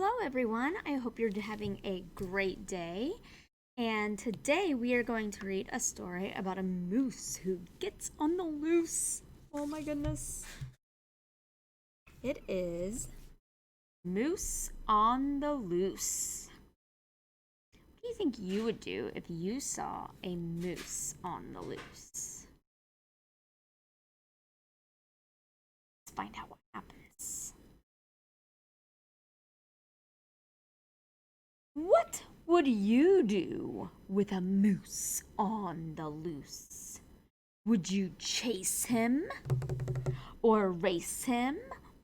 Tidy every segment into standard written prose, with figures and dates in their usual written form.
Hello everyone, I hope you're having a great day. And today we are going to read a story about a moose who gets on the loose. Oh my goodness. It is Moose on the Loose. What do you think you would do if you saw a moose on the loose? Let's find out what happens. What would you do with a moose on the loose? Would you chase him? Or race him?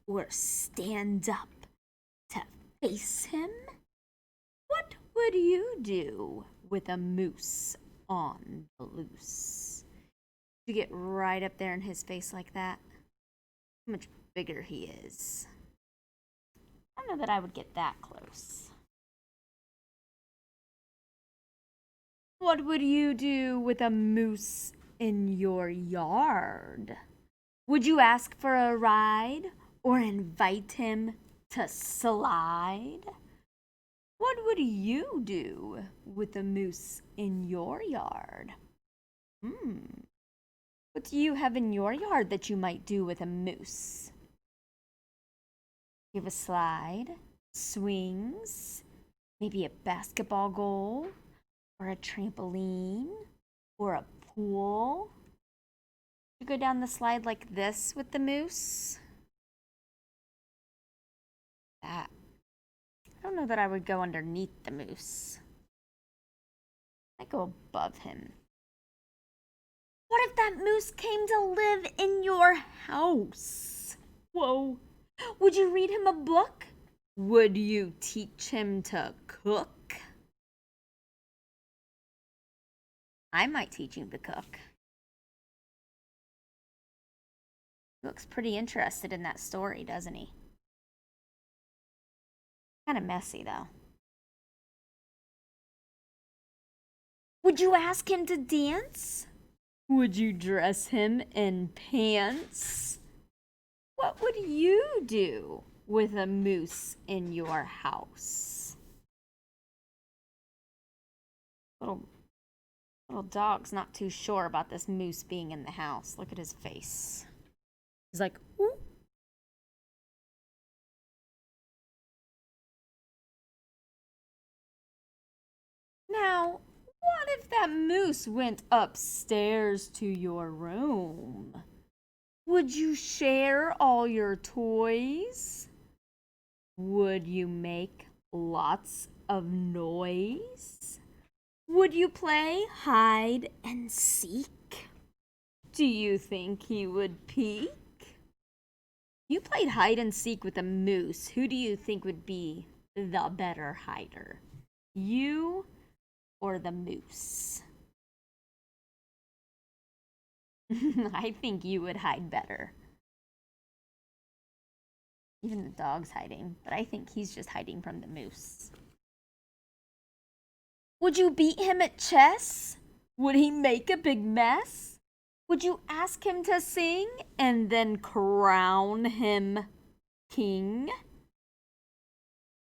Or stand up to face him? What would you do with a moose on the loose? You get right up there in his face like that? How much bigger he is. I don't know that I would get that close. What would you do with a moose in your yard? Would you ask for a ride or invite him to slide? What would you do with a moose in your yard? What do you have in your yard that you might do with a moose? You have a slide, swings, maybe a basketball goal, or a trampoline, or a pool. You go down the slide like this with the moose. That. I don't know that I would go underneath the moose. I'd go above him. What if that moose came to live in your house? Whoa. Would you read him a book? Would you teach him to cook? I might teach him to cook. He looks pretty interested in that story, doesn't he? Kind of messy, though. Would you ask him to dance? Would you dress him in pants? What would you do with a moose in your house? Little dog's not too sure about this moose being in the house. Look at his face. He's like, ooh. Now, what if that moose went upstairs to your room? Would you share all your toys? Would you make lots of noise? Would you play hide and seek? Do you think he would peek? You played hide and seek with a moose. Who do you think would be the better hider? You or the moose? I think you would hide better. Even the dog's hiding, but I think he's just hiding from the moose. Would you beat him at chess? Would he make a big mess? Would you ask him to sing and then crown him king?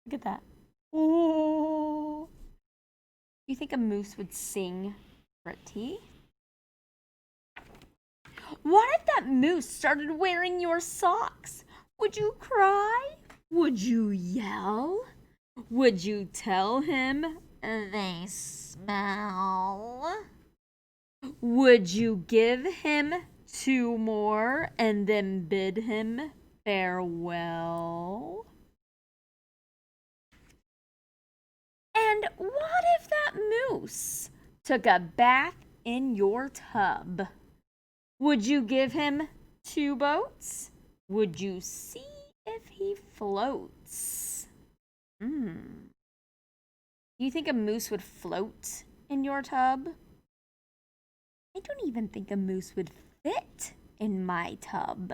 Look at that. Oh. You think a moose would sing pretty? What if that moose started wearing your socks? Would you cry? Would you yell? Would you tell him they smell? Would you give him 2 more and then bid him farewell? And what if that moose took a bath in your tub? Would you give him 2 boats? Would you see if he floats? You think a moose would float in your tub? I don't even think a moose would fit in my tub.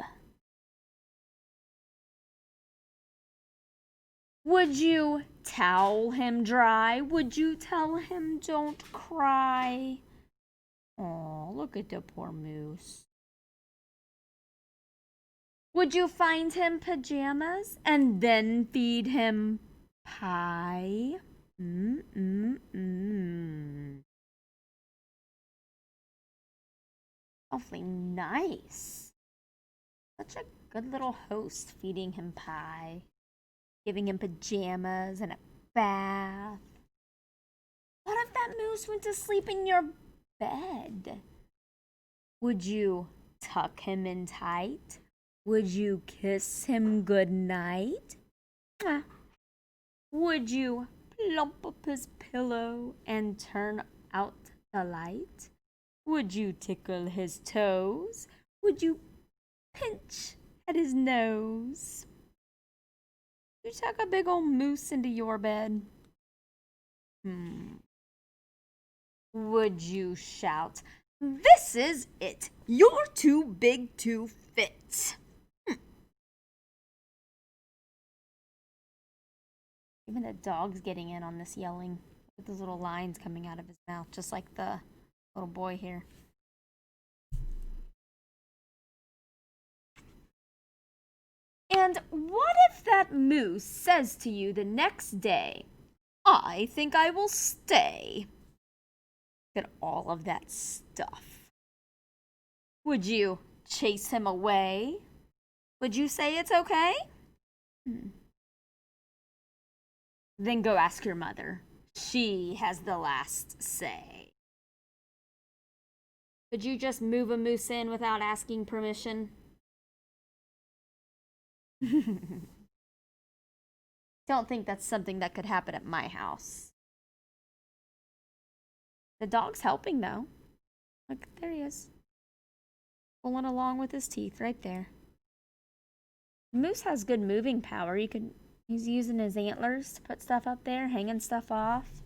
Would you towel him dry? Would you tell him don't cry? Oh, look at the poor moose. Would you find him pajamas and then feed him pie. Mm-mm-mm. Awfully nice. Such a good little host, feeding him pie, giving him pajamas and a bath. What if that moose went to sleep in your bed? Would you tuck him in tight? Would you kiss him good night? Would you plump up his pillow and turn out the light? Would you tickle his toes? Would you pinch at his nose? You tuck a big old moose into your bed? Would you shout, "This is it! You're too big to fit"? Even the dog's getting in on this yelling. With those little lines coming out of his mouth, just like the little boy here. And what if that moose says to you the next day, "I think I will stay"? Look at all of that stuff. Would you chase him away? Would you say it's okay? Then go ask your mother. She has the last say. Could you just move a moose in without asking permission? Don't think that's something that could happen at my house. The dog's helping though. Look, there he is. Pulling along with his teeth right there. Moose has good moving power. He's using his antlers to put stuff up there, hanging stuff off.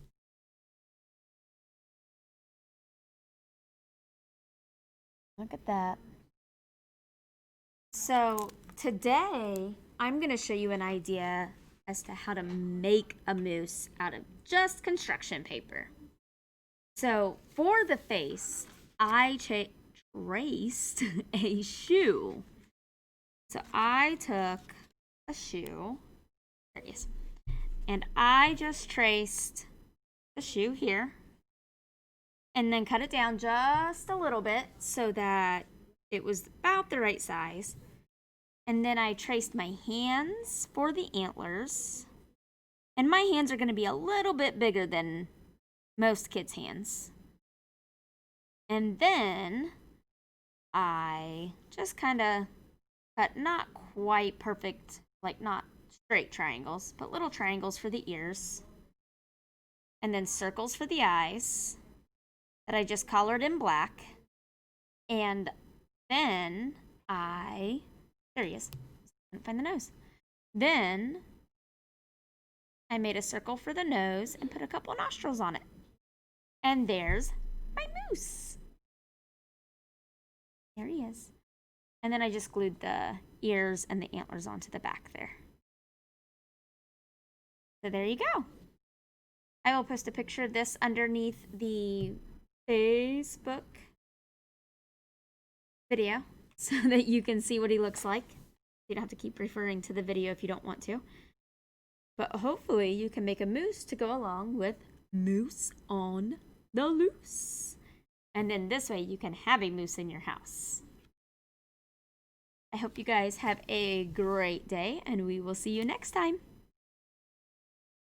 Look at that. So today, I'm going to show you an idea as to how to make a moose out of just construction paper. So for the face, I traced a shoe. So I took a shoe, there it is, and I just traced the shoe here, and then cut it down just a little bit so that it was about the right size. And then I traced my hands for the antlers, and my hands are going to be a little bit bigger than most kids' hands. And then I just kind of cut not quite perfect, like not straight triangles, but little triangles for the ears. And then circles for the eyes that I just colored in black. And then there he is. Couldn't find the nose. Then I made a circle for the nose and put a couple nostrils on it. And there's my moose. There he is. And then I just glued the ears and the antlers onto the back there. So there you go. I will post a picture of this underneath the Facebook video so that you can see what he looks like. You don't have to keep referring to the video if you don't want to. But hopefully you can make a moose to go along with Moose on the Loose. And then this way you can have a moose in your house. I hope you guys have a great day, and we will see you next time.